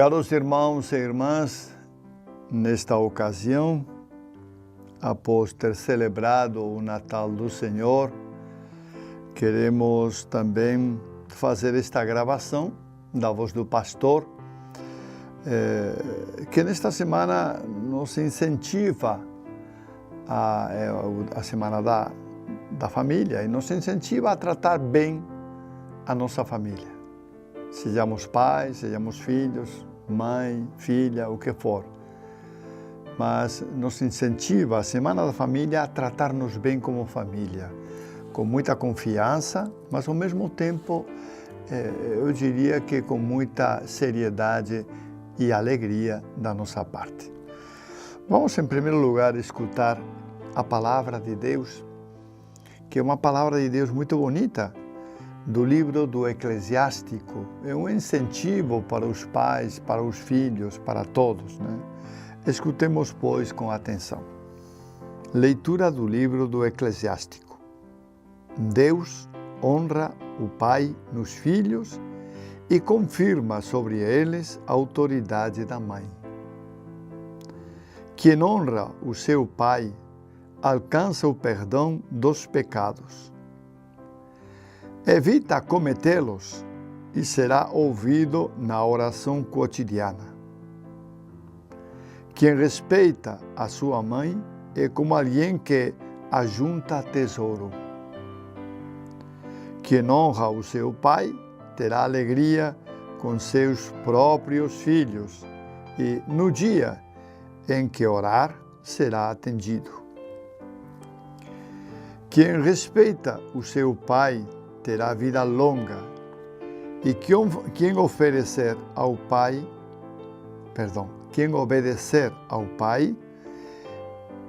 Caros irmãos e irmãs, nesta ocasião, após ter celebrado o Natal do Senhor, queremos também fazer esta gravação da voz do pastor, que nesta semana nos incentiva a semana da família e nos incentiva a tratar bem a nossa família. Sejamos pais, sejamos filhos, mãe, filha, o que for. Mas nos incentiva a Semana da Família a tratar-nos bem como família, com muita confiança, mas ao mesmo tempo, eu diria que com muita seriedade e alegria da nossa parte. Vamos, em primeiro lugar, escutar a palavra de Deus, que é uma palavra de Deus muito bonita, do livro do Eclesiástico. É um incentivo para os pais, para os filhos, para todos, né? Escutemos, pois, com atenção. Leitura do livro do Eclesiástico. Deus honra o pai nos filhos e confirma sobre eles a autoridade da mãe. Quem honra o seu pai alcança o perdão dos pecados. Evita cometê-los e será ouvido na oração cotidiana. Quem respeita a sua mãe é como alguém que ajunta tesouro. Quem honra o seu pai terá alegria com seus próprios filhos e, no dia em que orar, será atendido. Quem respeita o seu pai terá vida longa, e quem obedecer ao pai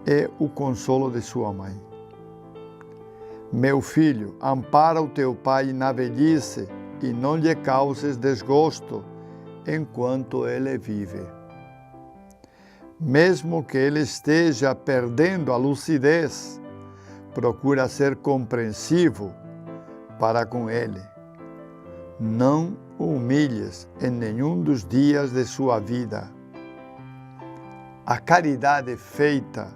é o consolo de sua mãe. Meu filho, ampara o teu pai na velhice e não lhe causes desgosto enquanto ele vive. Mesmo que ele esteja perdendo a lucidez, procura ser compreensivo para com ele. Não o humilhes em nenhum dos dias de sua vida. A caridade feita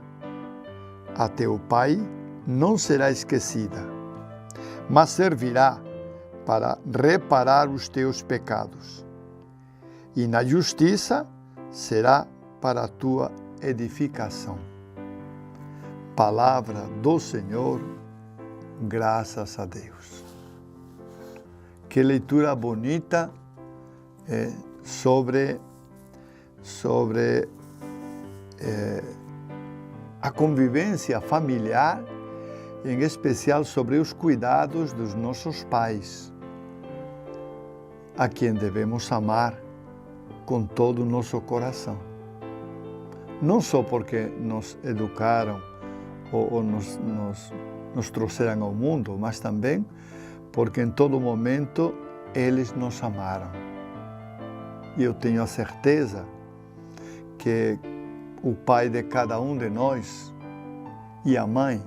a teu pai não será esquecida, mas servirá para reparar os teus pecados. E na justiça será para a tua edificação. Palavra do Senhor, graças a Deus. Que leitura bonita sobre a convivência familiar, em especial sobre os cuidados dos nossos pais, a quem devemos amar com todo o nosso coração. Não só porque nos educaram ou nos trouxeram ao mundo, mas também porque em todo momento eles nos amaram. E eu tenho a certeza que o pai de cada um de nós e a mãe,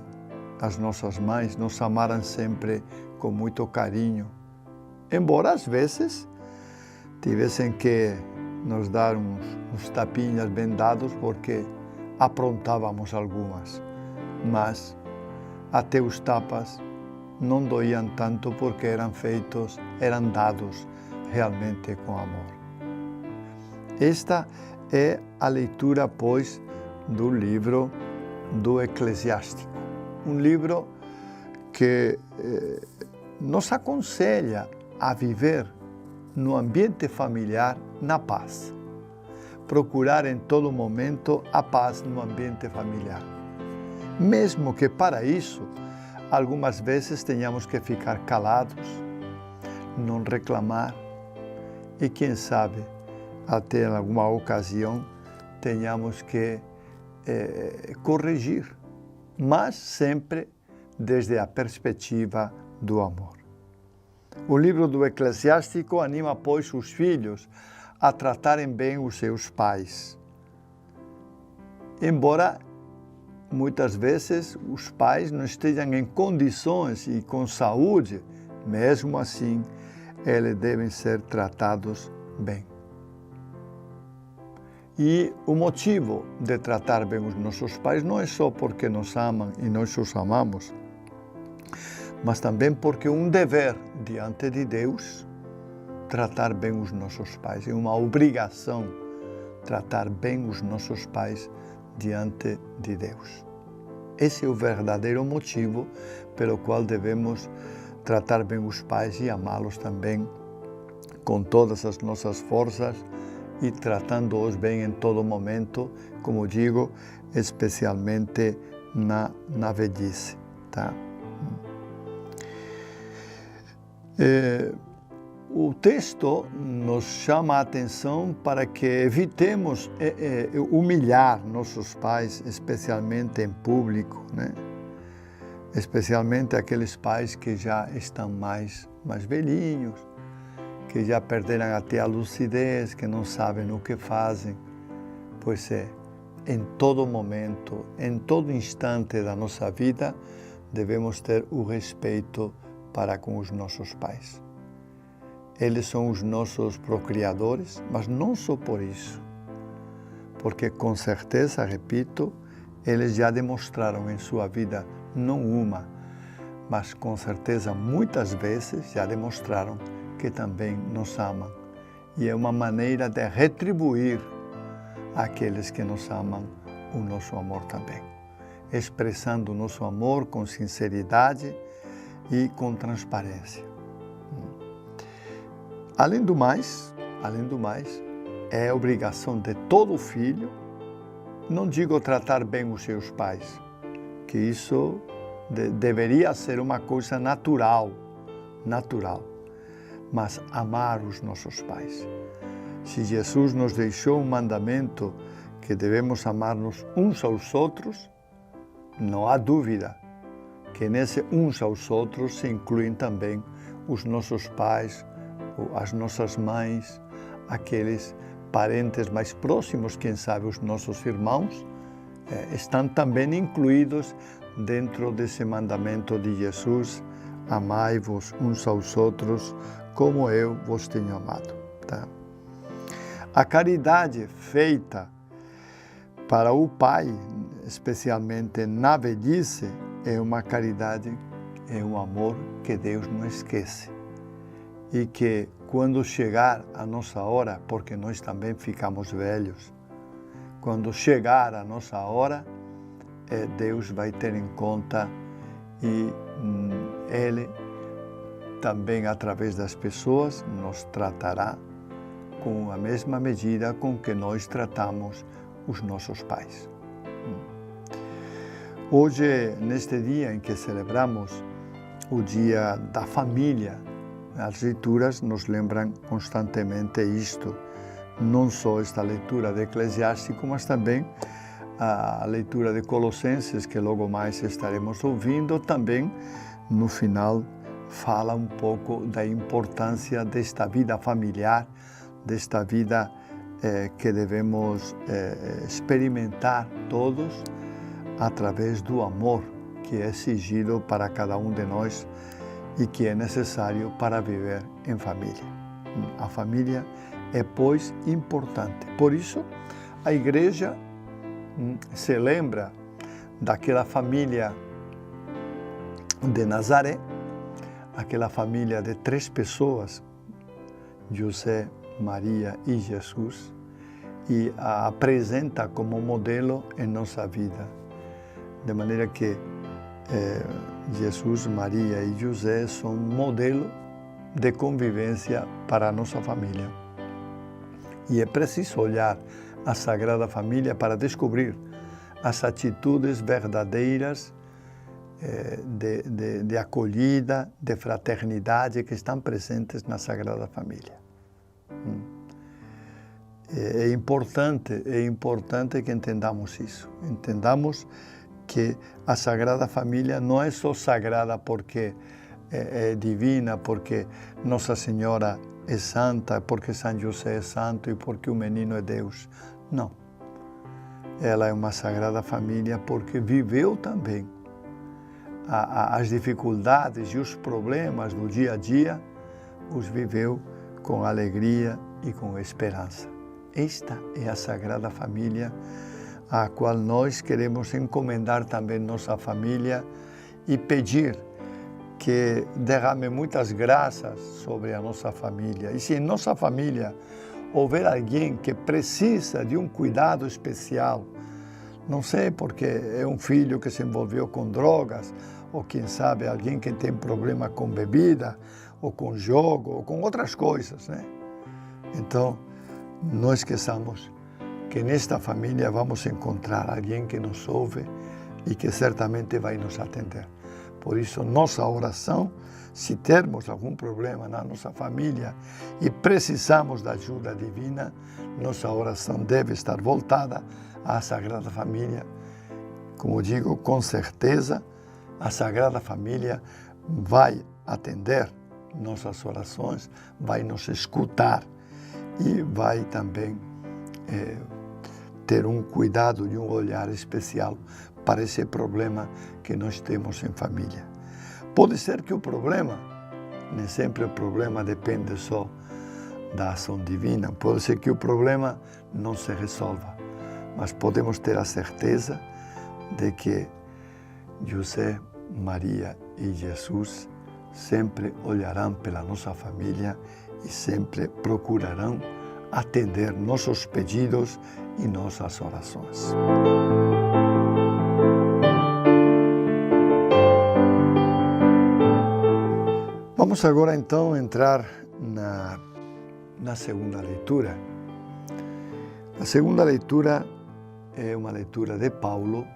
as nossas mães, nos amaram sempre com muito carinho, embora às vezes tivessem que nos dar uns tapinhas bem dados porque aprontávamos algumas, mas até os tapas não doíam tanto porque eram dados realmente com amor. Esta é a leitura, pois, do livro do Eclesiástico. Um livro que nos aconselha a viver no ambiente familiar na paz. Procurar em todo momento a paz no ambiente familiar. Mesmo que para isso, algumas vezes tenhamos que ficar calados, não reclamar e, quem sabe, até em alguma ocasião, tenhamos que corrigir, mas sempre desde a perspectiva do amor. O livro do Eclesiástico anima, pois, os filhos a tratarem bem os seus pais. Embora muitas vezes os pais não estejam em condições e com saúde, mesmo assim, eles devem ser tratados bem. E o motivo de tratar bem os nossos pais não é só porque nos amam e nós os amamos, mas também porque é um dever diante de Deus tratar bem os nossos pais. É uma obrigação tratar bem os nossos pais diante de Deus. Esse é o verdadeiro motivo pelo qual devemos tratar bem os pais e amá-los também com todas as nossas forças e tratando-os bem em todo momento, como digo, especialmente na velhice. Tá? O texto nos chama a atenção para que evitemos humilhar nossos pais, especialmente em público, né? Especialmente aqueles pais que já estão mais velhinhos, que já perderam até a lucidez, que não sabem o que fazem. Pois em todo momento, em todo instante da nossa vida, devemos ter o respeito para com os nossos pais. Eles são os nossos procriadores, mas não só por isso, porque com certeza, repito, eles já demonstraram em sua vida, não uma, mas com certeza muitas vezes já demonstraram que também nos amam. E é uma maneira de retribuir àqueles que nos amam o nosso amor também, expressando o nosso amor com sinceridade e com transparência. Além do mais, é obrigação de todo filho, não digo tratar bem os seus pais, que isso deveria ser uma coisa natural, mas amar os nossos pais. Se Jesus nos deixou um mandamento que devemos amar-nos uns aos outros, não há dúvida que nesse uns aos outros se incluem também os nossos pais, as nossas mães, aqueles parentes mais próximos, quem sabe os nossos irmãos, estão também incluídos dentro desse mandamento de Jesus: amai-vos uns aos outros como eu vos tenho amado. Tá? A caridade feita para o pai, especialmente na velhice, é uma caridade, é um amor que Deus não esquece. E que quando chegar a nossa hora, porque nós também ficamos velhos, quando chegar a nossa hora, Deus vai ter em conta e Ele também, através das pessoas, nos tratará com a mesma medida com que nós tratamos os nossos pais. Hoje, neste dia em que celebramos o Dia da Família, as leituras nos lembram constantemente isto, não só esta leitura de Eclesiástico, mas também a leitura de Colossenses, que logo mais estaremos ouvindo, também no final fala um pouco da importância desta vida familiar, desta vida que devemos experimentar todos através do amor que é exigido para cada um de nós e que é necessário para viver em família. A família é, pois, importante. Por isso, a igreja se lembra daquela família de Nazaré, aquela família de 3 pessoas, José, Maria e Jesus, e a apresenta como modelo em nossa vida. De maneira que Jesus, Maria e José são modelo de convivência para a nossa família. E é preciso olhar a Sagrada Família para descobrir as atitudes verdadeiras de acolhida, de fraternidade que estão presentes na Sagrada Família. É importante que entendamos isso. Entendamos que a Sagrada Família não é só sagrada porque é divina, porque Nossa Senhora é santa, porque São José é santo e porque o menino é Deus. Não. Ela é uma Sagrada Família porque viveu também as dificuldades e os problemas do dia a dia, os viveu com alegria e com esperança. Esta é a Sagrada Família, a qual nós queremos encomendar também nossa família e pedir que derrame muitas graças sobre a nossa família. E se em nossa família houver alguém que precisa de um cuidado especial, não sei, porque é um filho que se envolveu com drogas, ou quem sabe alguém que tem problema com bebida, ou com jogo, ou com outras coisas, né? Então, não esqueçamos que nesta família vamos encontrar alguém que nos ouve e que certamente vai nos atender. Por isso, nossa oração, se termos algum problema na nossa família e precisamos da ajuda divina, nossa oração deve estar voltada à Sagrada Família. Como digo, com certeza, a Sagrada Família vai atender nossas orações, vai nos escutar e vai também ter um cuidado e um olhar especial para esse problema que nós temos em família. Pode ser que o problema, nem sempre o problema depende só da ação divina, pode ser que o problema não se resolva, mas podemos ter a certeza de que José, Maria e Jesus sempre olharão pela nossa família e sempre procurarão atender nossos pedidos e nossas orações. Vamos agora então entrar na segunda leitura. A segunda leitura é uma leitura de Paulo,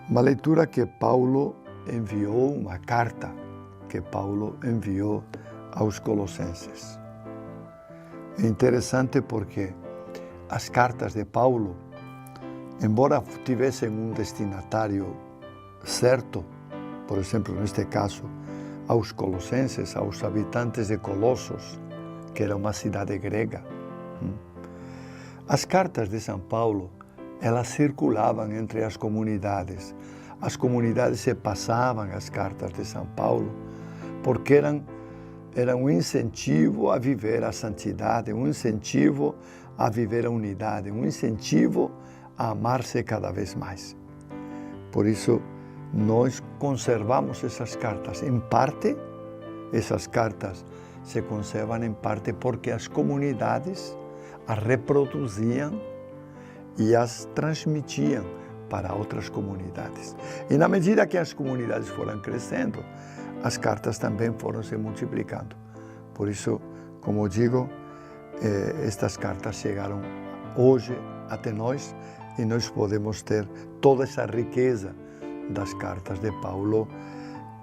uma leitura que Paulo enviou, uma carta que Paulo enviou aos Colossenses. É interessante porque as cartas de Paulo, embora tivessem um destinatário certo, por exemplo, neste caso, aos colossenses, aos habitantes de Colossos, que era uma cidade grega, as cartas de São Paulo, elas circulavam entre as comunidades. As comunidades se passavam as cartas de São Paulo, porque eram um incentivo a viver a santidade, um incentivo a viver a unidade, um incentivo a amar-se cada vez mais. Por isso, nós conservamos essas cartas. Em parte, essas cartas se conservam em parte porque as comunidades as reproduziam e as transmitiam para outras comunidades. E na medida que as comunidades foram crescendo, as cartas também foram se multiplicando. Por isso, como digo, estas cartas chegaram hoje até nós e nós podemos ter toda essa riqueza das cartas de Paulo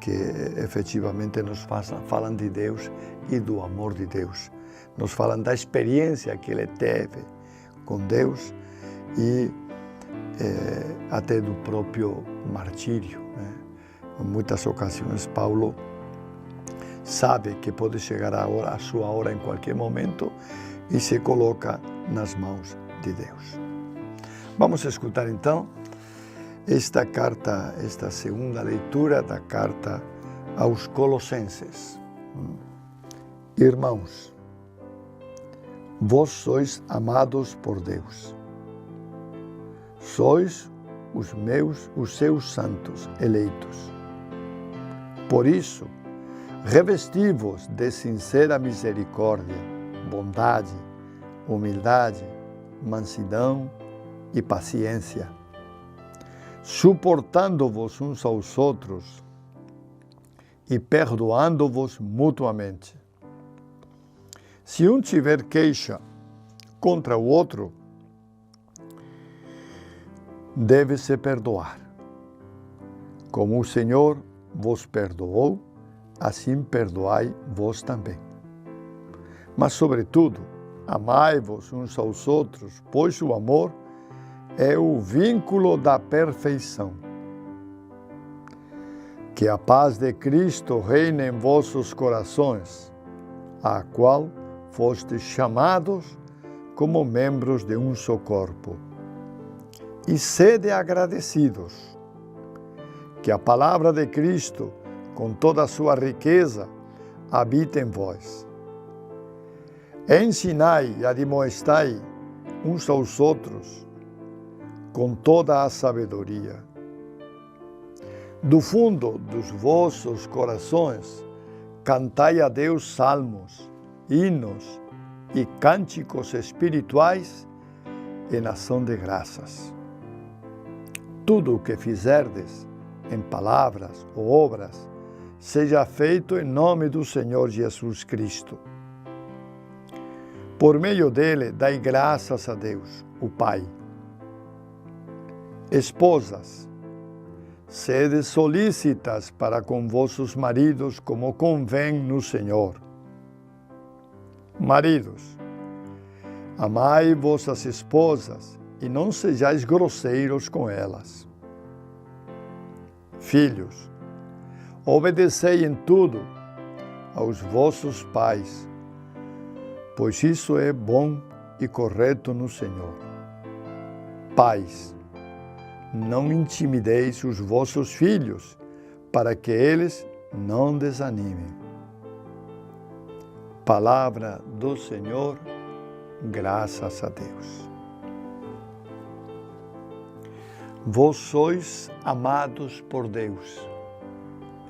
que efetivamente nos falam de Deus e do amor de Deus. Nos falam da experiência que ele teve com Deus e até do próprio martírio, né? Em muitas ocasiões, Paulo sabe que pode chegar a sua hora em qualquer momento e se coloca nas mãos de Deus. Vamos escutar então esta carta, esta segunda leitura da carta aos Colossenses. Irmãos, vós sois amados por Deus. Sois os seus santos eleitos. Por isso, revesti-vos de sincera misericórdia, bondade, humildade, mansidão e paciência, suportando-vos uns aos outros e perdoando-vos mutuamente. Se um tiver queixa contra o outro, deve-se perdoar. Como o Senhor vos perdoou, assim perdoai vós também. Mas, sobretudo, amai-vos uns aos outros, pois o amor é o vínculo da perfeição. Que a paz de Cristo reine em vossos corações, a qual fostes chamados como membros de um só corpo. E sede agradecidos. Que a palavra de Cristo, com toda a sua riqueza, habite em vós. Ensinai e admoestai uns aos outros com toda a sabedoria. Do fundo dos vossos corações, cantai a Deus salmos, hinos e cânticos espirituais em ação de graças. Tudo o que fizerdes, em palavras ou obras, seja feito em nome do Senhor Jesus Cristo. Por meio dele, dai graças a Deus, o Pai. Esposas, sede solícitas para com vossos maridos, como convém no Senhor. Maridos, amai vossas esposas e não sejais grosseiros com elas. Filhos, obedecei em tudo aos vossos pais, pois isso é bom e correto no Senhor. Pais, não intimideis os vossos filhos, para que eles não desanimem. Palavra do Senhor, graças a Deus. Vós sois amados por Deus.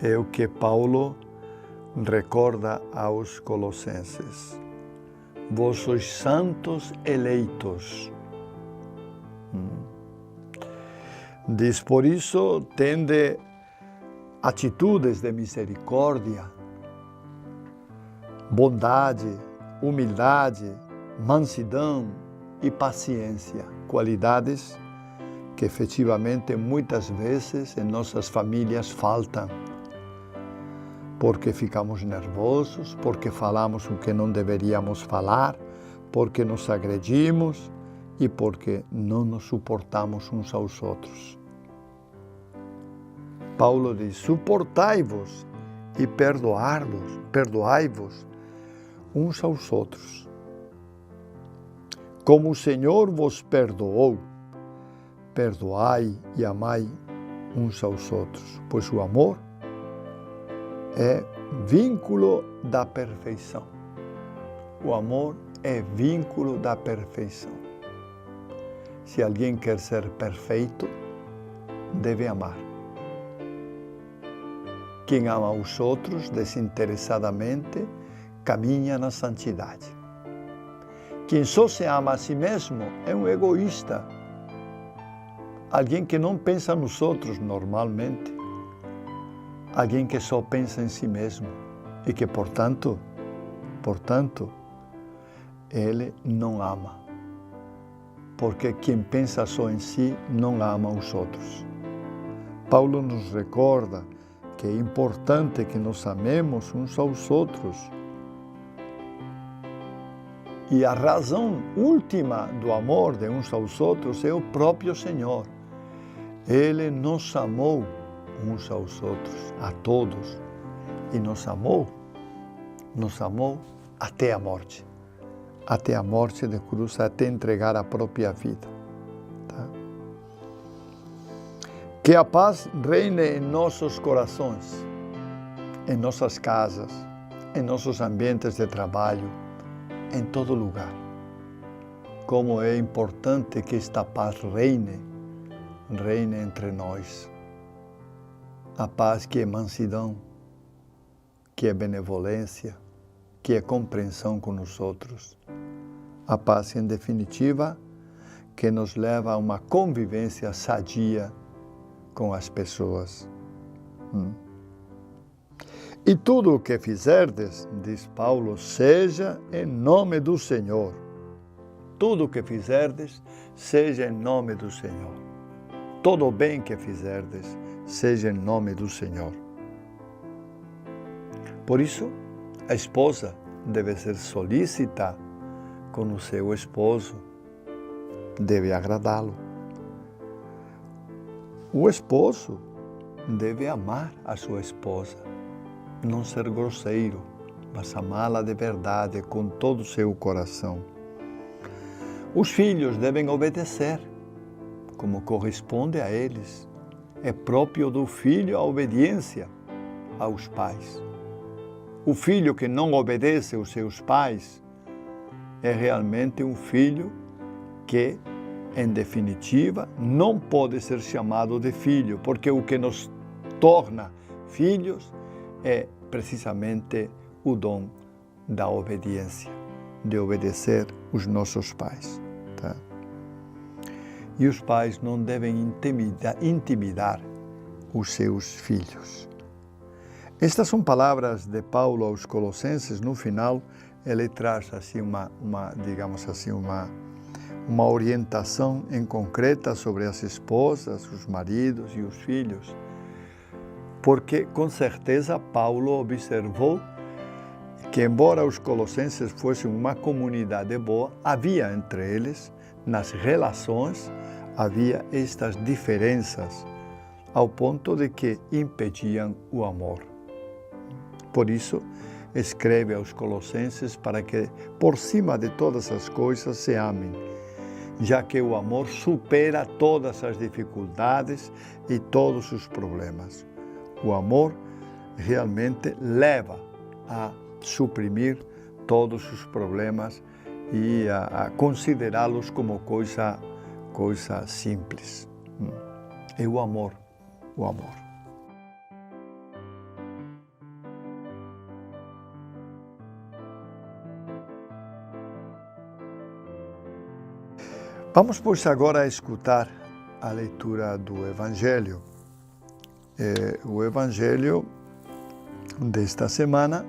É o que Paulo recorda aos Colossenses. Vós sois santos eleitos. Diz, por isso, tende atitudes de misericórdia, bondade, humildade, mansidão e paciência, qualidades que efetivamente muitas vezes em nossas famílias faltam, porque ficamos nervosos, porque falamos o que não deveríamos falar, porque nos agredimos e porque não nos suportamos uns aos outros. Paulo diz, suportai-vos e perdoai-vos uns aos outros. Como o Senhor vos perdoou, perdoai e amai uns aos outros, pois o amor é vínculo da perfeição. O amor é vínculo da perfeição. Se alguém quer ser perfeito, deve amar. Quem ama os outros desinteressadamente caminha na santidade. Quem só se ama a si mesmo é um egoísta. Alguém que não pensa nos outros normalmente. Alguém que só pensa em si mesmo e que, portanto, ele não ama. Porque quem pensa só em si não ama os outros. Paulo nos recorda que é importante que nos amemos uns aos outros. E a razão última do amor de uns aos outros é o próprio Senhor. Ele nos amou uns aos outros, a todos, e nos amou até a morte de cruz, até entregar a própria vida. Tá? Que a paz reine em nossos corações, em nossas casas, em nossos ambientes de trabalho, em todo lugar. Como é importante que esta paz reine entre nós. A paz que é mansidão, que é benevolência, que é compreensão com os outros. A paz, em definitiva, que nos leva a uma convivência sadia com as pessoas. E tudo o que fizerdes, diz Paulo, seja em nome do Senhor. Tudo o que fizerdes, seja em nome do Senhor. Todo o bem que fizerdes, seja em nome do Senhor. Por isso, a esposa deve ser solícita com o seu esposo, deve agradá-lo. O esposo deve amar a sua esposa, não ser grosseiro, mas amá-la de verdade, com todo o seu coração. Os filhos devem obedecer, como corresponde a eles. É próprio do filho a obediência aos pais. O filho que não obedece aos seus pais é realmente um filho que, em definitiva, não pode ser chamado de filho, porque o que nos torna filhos é precisamente o dom da obediência, de obedecer os nossos pais. Tá? E os pais não devem intimidar os seus filhos. Estas são palavras de Paulo aos Colossenses. No final, ele traz assim uma orientação em concreta sobre as esposas, os maridos e os filhos, porque com certeza Paulo observou que, embora os colossenses fossem uma comunidade boa, havia entre eles, nas relações, havia estas diferenças, ao ponto de que impediam o amor. Por isso, escreve aos colossenses para que, por cima de todas as coisas, se amem, já que o amor supera todas as dificuldades e todos os problemas. O amor realmente leva a suprimir todos os problemas e a considerá-los como coisa simples. É o amor. Vamos, pois, agora escutar a leitura do Evangelho. O Evangelho desta semana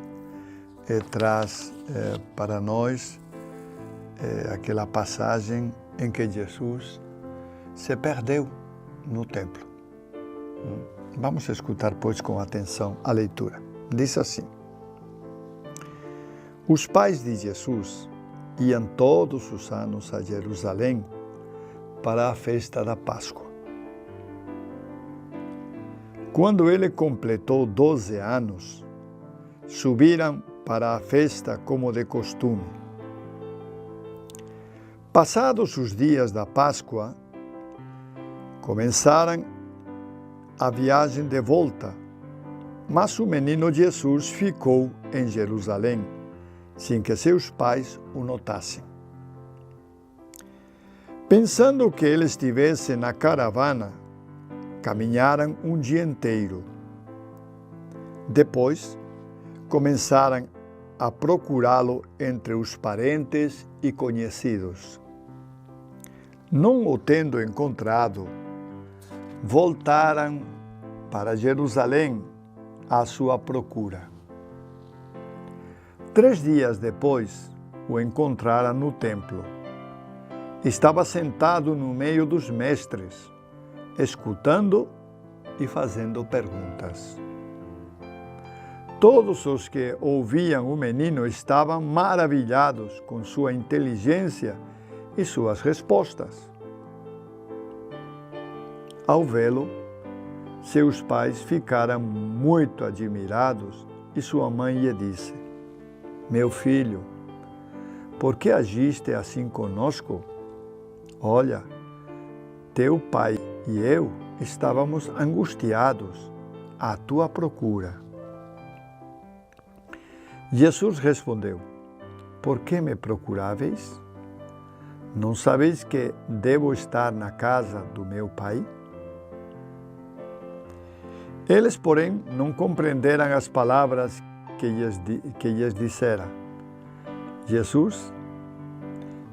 traz para nós aquela passagem em que Jesus se perdeu no templo. Vamos escutar, pois, com atenção a leitura. Diz assim: Os pais de Jesus iam todos os anos a Jerusalém para a festa da Páscoa. Quando ele completou 12 anos, subiram para a festa como de costume. Passados os dias da Páscoa, começaram a viagem de volta, mas o menino Jesus ficou em Jerusalém, sem que seus pais o notassem. Pensando que ele estivesse na caravana, caminharam um dia inteiro. Depois, começaram a procurá-lo entre os parentes e conhecidos. Não o tendo encontrado, voltaram para Jerusalém à sua procura. 3 dias depois, o encontraram no templo. Estava sentado no meio dos mestres, escutando e fazendo perguntas. Todos os que ouviam o menino estavam maravilhados com sua inteligência e suas respostas. Ao vê-lo, seus pais ficaram muito admirados e sua mãe lhe disse: Meu filho, por que agiste assim conosco? Olha, teu pai e eu estávamos angustiados à tua procura. Jesus respondeu: Por que me procuráveis? Não sabeis que devo estar na casa do meu pai? Eles, porém, não compreenderam as palavras que lhes dissera. Jesus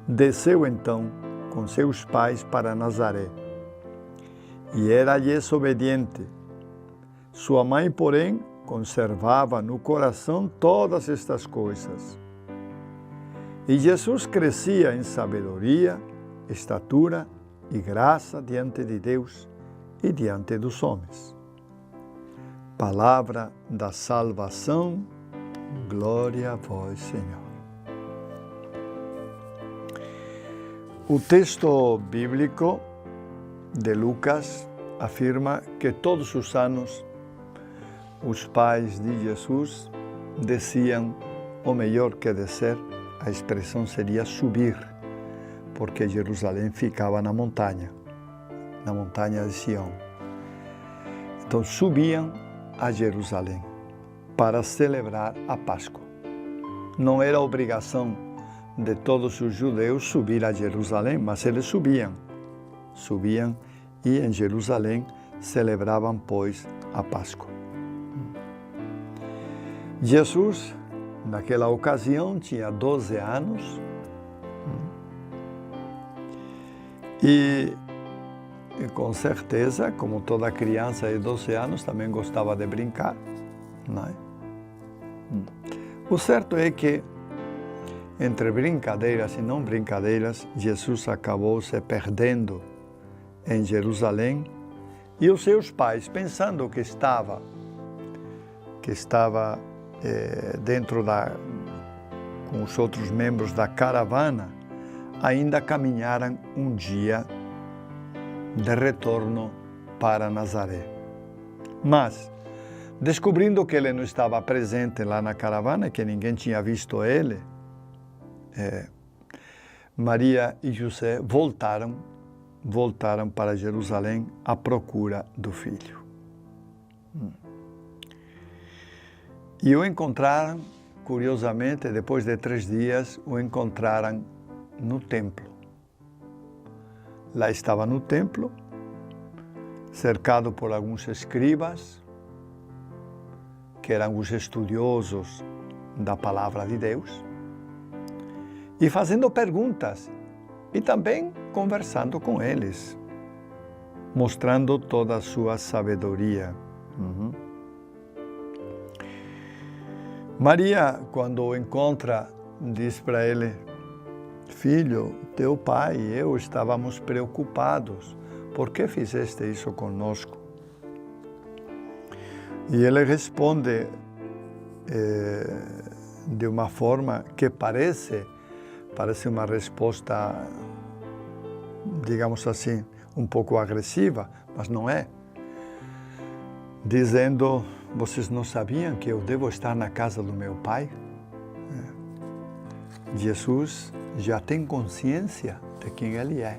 desceu então com seus pais para Nazaré e era-lhes obediente. Sua mãe, porém, conservava no coração todas estas coisas. E Jesus crescia em sabedoria, estatura e graça diante de Deus e diante dos homens. Palavra da salvação, glória a vós, Senhor. O texto bíblico de Lucas afirma que todos os anos os pais de Jesus desciam, ou melhor que descer, a expressão seria subir, porque Jerusalém ficava na montanha de Sião. Então subiam a Jerusalém para celebrar a Páscoa. Não era obrigação de todos os judeus subir a Jerusalém, mas eles subiam e em Jerusalém celebravam, pois, a Páscoa. Jesus, naquela ocasião, tinha 12 anos e com certeza, como toda criança de 12 anos, também gostava de brincar, não é? O certo é que, entre brincadeiras e não brincadeiras, Jesus acabou se perdendo em Jerusalém e os seus pais, pensando que estava dentro com os outros membros da caravana, ainda caminharam um dia de retorno para Nazaré. Mas, descobrindo que ele não estava presente lá na caravana, que ninguém tinha visto ele, Maria e José voltaram para Jerusalém à procura do filho. E o encontraram, curiosamente, depois de 3 dias, o encontraram no templo. Lá estava no templo, cercado por alguns escribas, que eram os estudiosos da palavra de Deus, e fazendo perguntas, e também conversando com eles, mostrando toda a sua sabedoria. Maria, quando o encontra, diz para ele: filho, teu pai e eu estávamos preocupados. Por que fizeste isso conosco? E ele responde de uma forma que parece uma resposta, digamos assim, um pouco agressiva, mas não é. Dizendo: vocês não sabiam que eu devo estar na casa do meu pai? Jesus já tem consciência de quem ele é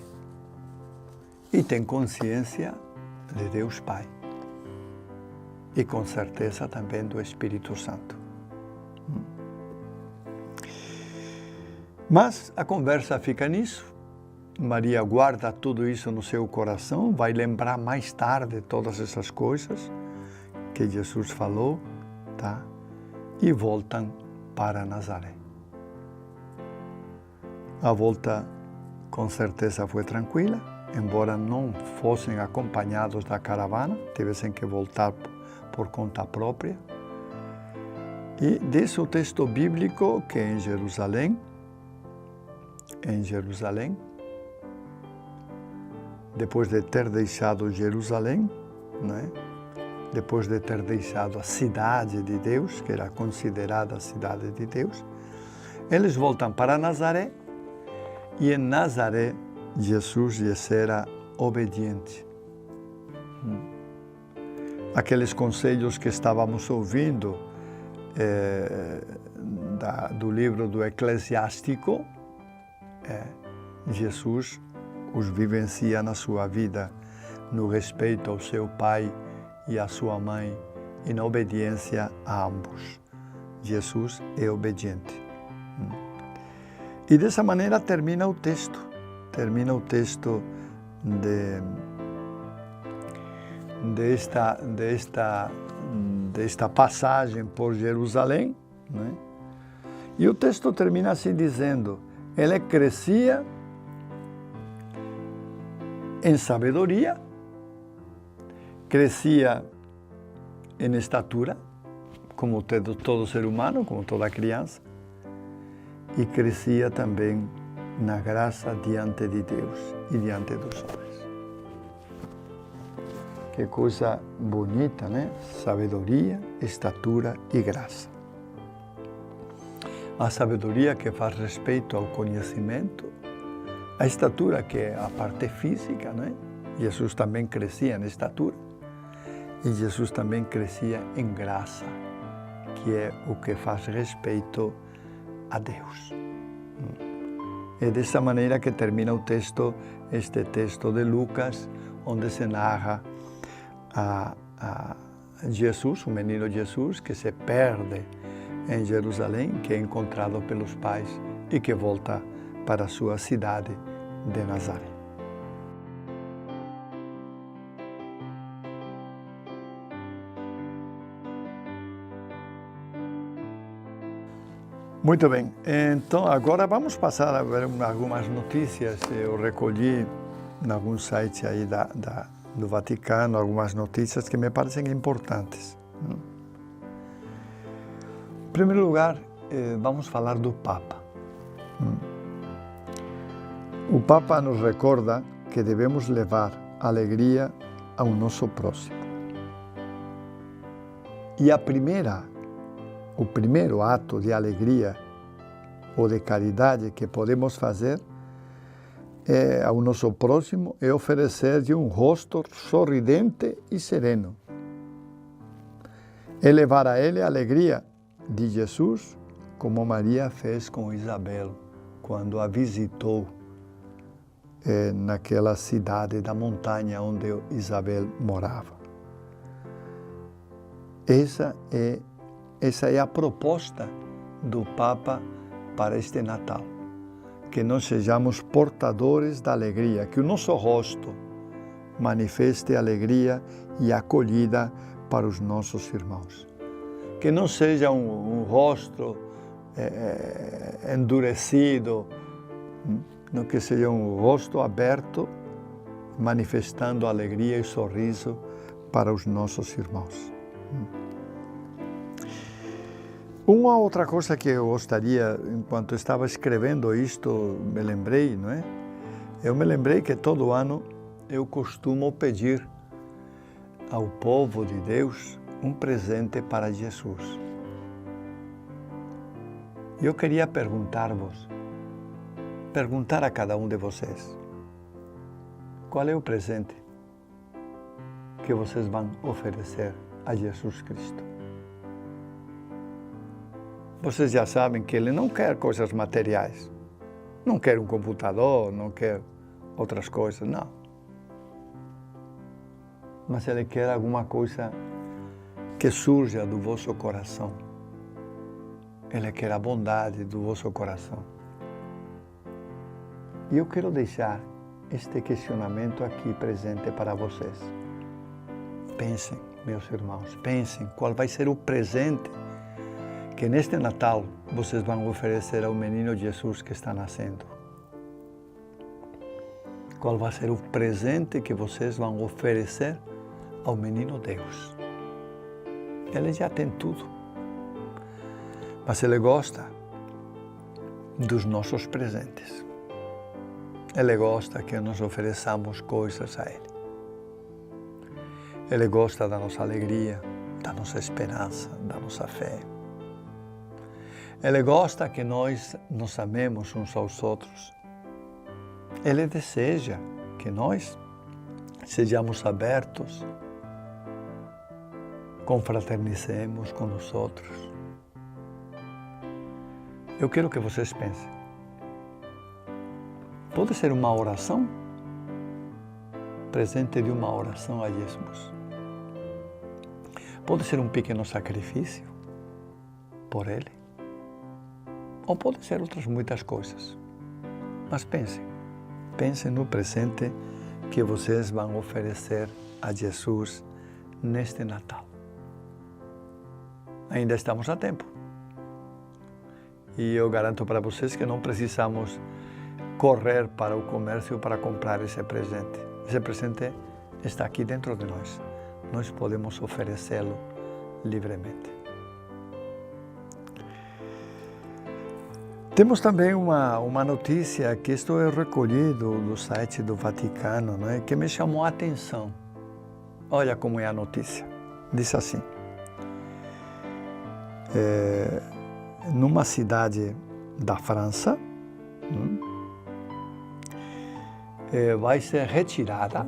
e tem consciência de Deus Pai e com certeza também do Espírito Santo. Mas a conversa fica nisso. Maria guarda tudo isso no seu coração, vai lembrar mais tarde todas essas coisas que Jesus falou, tá? E voltam para Nazaré. A volta, com certeza, foi tranquila, embora não fossem acompanhados da caravana, tivessem que voltar por conta própria. E diz o texto bíblico que em Jerusalém, depois de ter deixado Jerusalém, né? Depois de ter deixado a cidade de Deus, que era considerada a cidade de Deus, eles voltam para Nazaré, e em Nazaré Jesus lhes era obediente. Aqueles conselhos que estávamos ouvindo do livro do Eclesiástico, Jesus os vivencia na sua vida, no respeito ao seu pai e à sua mãe, e na obediência a ambos. Jesus é obediente. E dessa maneira termina o texto desta passagem por Jerusalém, né? E o texto termina assim dizendo: ele crescia em sabedoria, crescia em estatura, como todo ser humano, como toda criança, e crescia também na graça diante de Deus e diante dos homens. Que coisa bonita, né? Sabedoria, estatura e graça. A sabedoria que faz respeito ao conhecimento, a estatura que é a parte física, né? Jesus também crescia em estatura e Jesus também crescia em graça, que é o que faz respeito a Deus. É dessa maneira que termina o texto, este texto de Lucas, onde se narra a Jesus, o menino Jesus, que se perde em Jerusalém, que é encontrado pelos pais e que volta para a sua cidade de Nazaré. Muito bem, então agora vamos passar a ver algumas notícias. Eu recolhi em alguns sites aí do Vaticano algumas notícias que me parecem importantes. Em primeiro lugar, vamos falar do Papa. O Papa nos recorda que devemos levar alegria ao nosso próximo. E o primeiro ato de alegria ou de caridade que podemos fazer ao nosso próximo é oferecer-lhe um rosto sorridente e sereno. É levar a ele a alegria de Jesus, como Maria fez com Isabel, quando a visitou naquela cidade da montanha onde Isabel morava. Essa é a proposta do Papa para este Natal, que nós sejamos portadores da alegria, que o nosso rosto manifeste alegria e acolhida para os nossos irmãos. Que não seja um rosto endurecido, não, que seja um rosto aberto, manifestando alegria e sorriso para os nossos irmãos. Uma outra coisa que eu gostaria, enquanto estava escrevendo isto, me lembrei, não é? Eu me lembrei que todo ano eu costumo pedir ao povo de Deus um presente para Jesus. Eu queria perguntar a cada um de vocês, qual é o presente que vocês vão oferecer a Jesus Cristo? Vocês já sabem que Ele não quer coisas materiais, não quer um computador, não quer outras coisas, não. Mas Ele quer alguma coisa que surja do vosso coração. Ele quer a bondade do vosso coração. E eu quero deixar este questionamento aqui presente para vocês. Pensem, meus irmãos, pensem qual vai ser o presente que neste Natal vocês vão oferecer ao menino Jesus que está nascendo. Qual vai ser o presente que vocês vão oferecer ao menino Deus? Ele já tem tudo, mas Ele gosta dos nossos presentes. Ele gosta que nós ofereçamos coisas a Ele. Ele gosta da nossa alegria, da nossa esperança, da nossa fé. Ele gosta que nós nos amemos uns aos outros. Ele deseja que nós sejamos abertos, confraternizemos com os outros. Eu quero que vocês pensem. Pode ser uma oração? Presente de uma oração a Jesus. Pode ser um pequeno sacrifício por Ele. Ou pode ser outras muitas coisas. Mas pensem no presente que vocês vão oferecer a Jesus neste Natal. Ainda estamos a tempo. E eu garanto para vocês que não precisamos correr para o comércio para comprar esse presente. Esse presente está aqui dentro de nós. Nós podemos oferecê-lo livremente. Temos também uma notícia que isto é recolhido do site do Vaticano, não é? Que me chamou a atenção. Olha como é a notícia. Diz assim. Numa cidade da França, vai ser retirada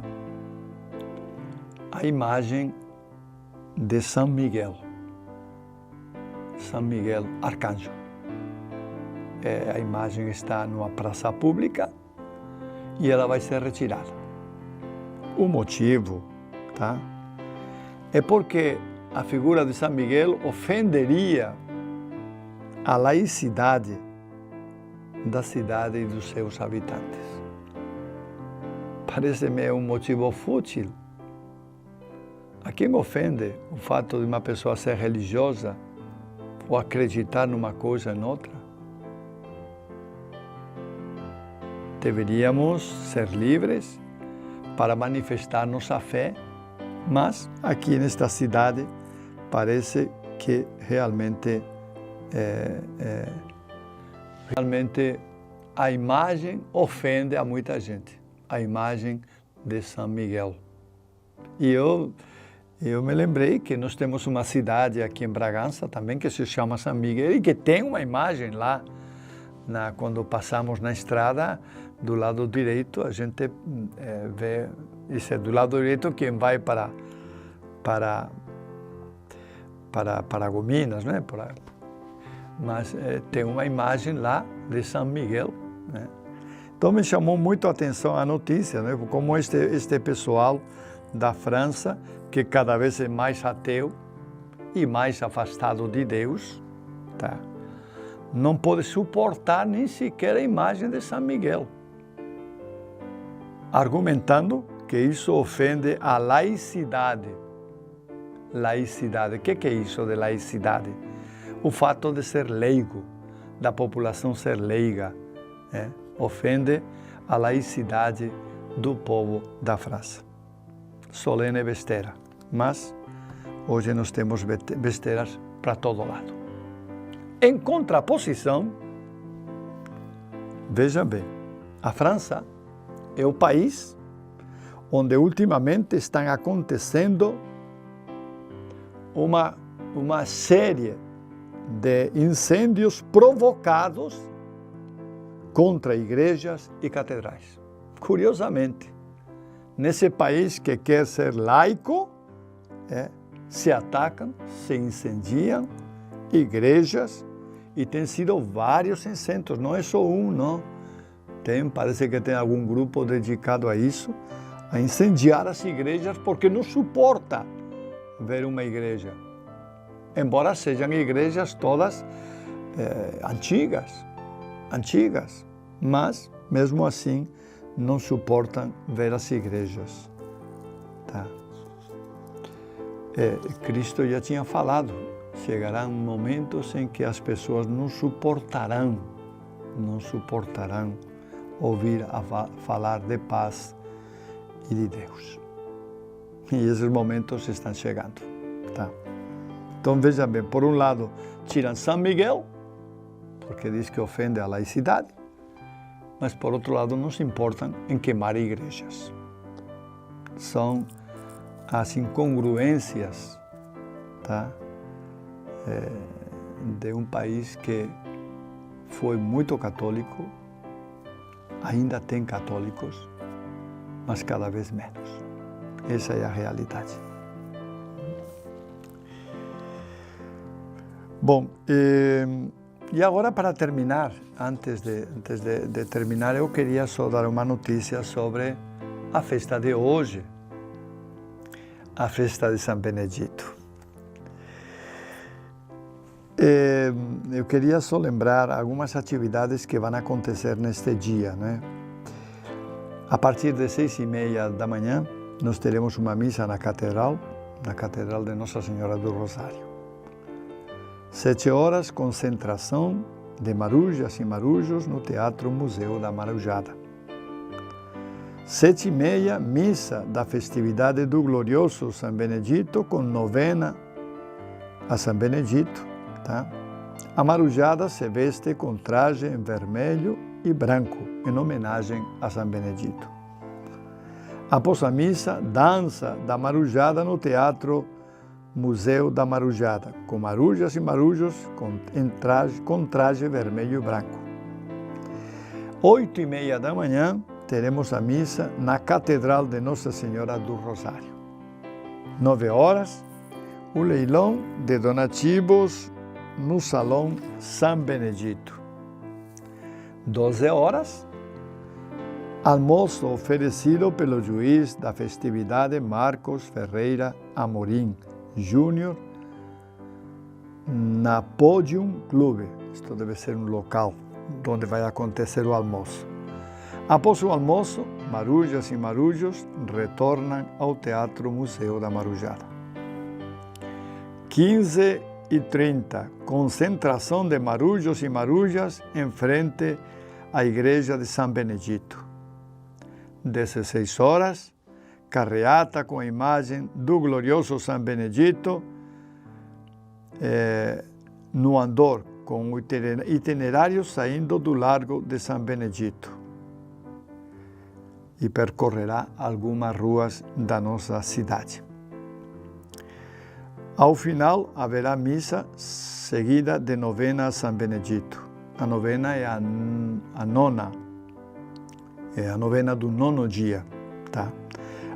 a imagem de São Miguel Arcanjo. A imagem está numa praça pública e ela vai ser retirada. O motivo, tá? É porque a figura de São Miguel ofenderia a laicidade da cidade e dos seus habitantes. Parece-me um motivo fútil. A quem ofende o fato de uma pessoa ser religiosa ou acreditar numa coisa ou noutra? Deveríamos ser livres para manifestar nossa fé, mas aqui nesta cidade parece que realmente a imagem ofende a muita gente, a imagem de São Miguel. E eu me lembrei que nós temos uma cidade aqui em Bragança também que se chama São Miguel e que tem uma imagem lá, quando passamos na estrada, do lado direito, a gente vê, isso é do lado direito quem vai para Paragominas, né? Mas tem uma imagem lá de São Miguel, né? Então me chamou muito a atenção a notícia, né? Como este pessoal da França, que cada vez é mais ateu e mais afastado de Deus, tá? Não pode suportar nem sequer a imagem de São Miguel, argumentando que isso ofende a laicidade. Laicidade, o que é isso de laicidade? O fato de ser leigo, da população ser leiga, ofende a laicidade do povo da França. Solene besteira, mas hoje nós temos besteiras para todo lado. Em contraposição, veja bem, a França é o país onde ultimamente estão acontecendo uma série de incêndios provocados contra igrejas e catedrais. Curiosamente, nesse país que quer ser laico, se atacam, se incendiam igrejas e tem sido vários incêndios, não é só um, não. Parece que tem algum grupo dedicado a isso, a incendiar as igrejas porque não suporta ver uma igreja. Embora sejam igrejas todas antigas, mas mesmo assim não suportam ver as igrejas. Tá? Cristo já tinha falado, chegarão momentos em que as pessoas não suportarão ouvir falar de paz e de Deus. E esses momentos estão chegando. Tá? Então veja bem, por um lado tiram São Miguel, porque diz que ofende a laicidade, mas por outro lado não se importam em queimar igrejas. São as incongruências, tá? De um país que foi muito católico, ainda tem católicos, mas cada vez menos. Essa é a realidade. Bom, e agora para terminar, antes de terminar, eu queria só dar uma notícia sobre a festa de hoje, a festa de São Benedito. Eu queria só lembrar algumas atividades que vão acontecer neste dia, né? A partir de 6:30 da manhã, nós teremos uma missa na Catedral de Nossa Senhora do Rosário. 7 horas, concentração de marujas e marujos no Teatro Museu da Marujada. 7:30, missa da festividade do glorioso São Benedito, com novena a São Benedito. Tá? A marujada se veste com traje em vermelho e branco, em homenagem a São Benedito. Após a missa, dança da marujada no Teatro Museu da Marujada, com marujas e marujos com traje vermelho e branco. 8:30 da manhã, teremos a missa na Catedral de Nossa Senhora do Rosário. 9 horas, o leilão de donativos no Salão São Benedito. 12 horas, almoço oferecido pelo juiz da festividade Marcos Ferreira Amorim Júnior na Podium Clube. Isto deve ser um local, onde vai acontecer o almoço. Após o almoço, marujas e marujos retornam ao Teatro Museu da Marujada. 15h30, concentração de marujos e marujas em frente à Igreja de São Benedito. 16 horas, carreata com a imagem do glorioso São Benedito no andor, com o itinerário saindo do Largo de São Benedito e percorrerá algumas ruas da nossa cidade. Ao final, haverá missa seguida de novena a São Benedito. A novena é a nona, é a novena do 9º dia. Tá?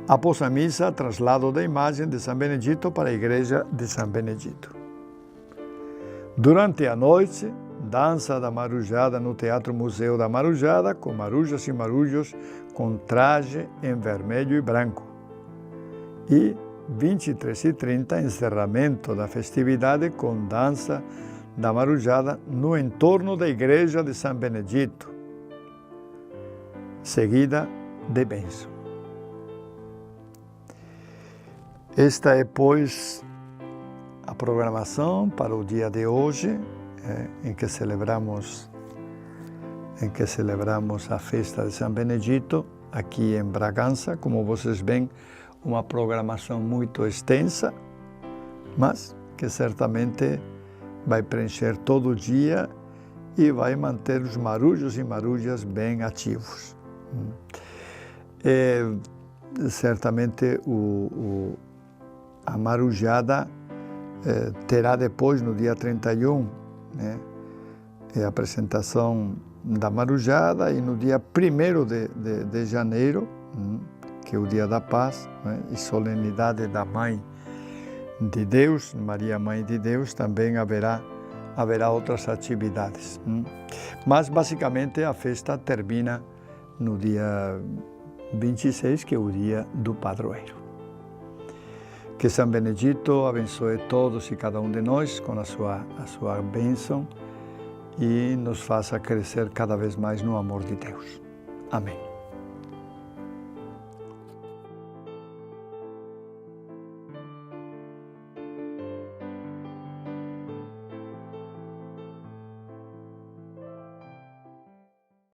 Após a missa, traslado da imagem de São Benedito para a igreja de São Benedito. Durante a noite, dança da marujada no Teatro Museu da Marujada, com marujas e marujos com traje em vermelho e branco. E 23h30, encerramento da festividade com dança da marujada no entorno da igreja de São Benedito, seguida de bênção. Esta é, pois, a programação para o dia de hoje, em que celebramos a festa de São Benedito, aqui em Bragança. Como vocês veem, uma programação muito extensa, mas que certamente vai preencher todo o dia e vai manter os marujos e marujas bem ativos. Certamente a marujada terá depois, no dia 31, a apresentação da marujada, e no dia 1º de janeiro, que é o dia da paz, e solenidade da Mãe de Deus, Maria Mãe de Deus, também haverá outras atividades. Mas, basicamente, a festa termina no dia 26, que é o dia do padroeiro. Que São Benedito abençoe todos e cada um de nós com a sua bênção e nos faça crescer cada vez mais no amor de Deus. Amém.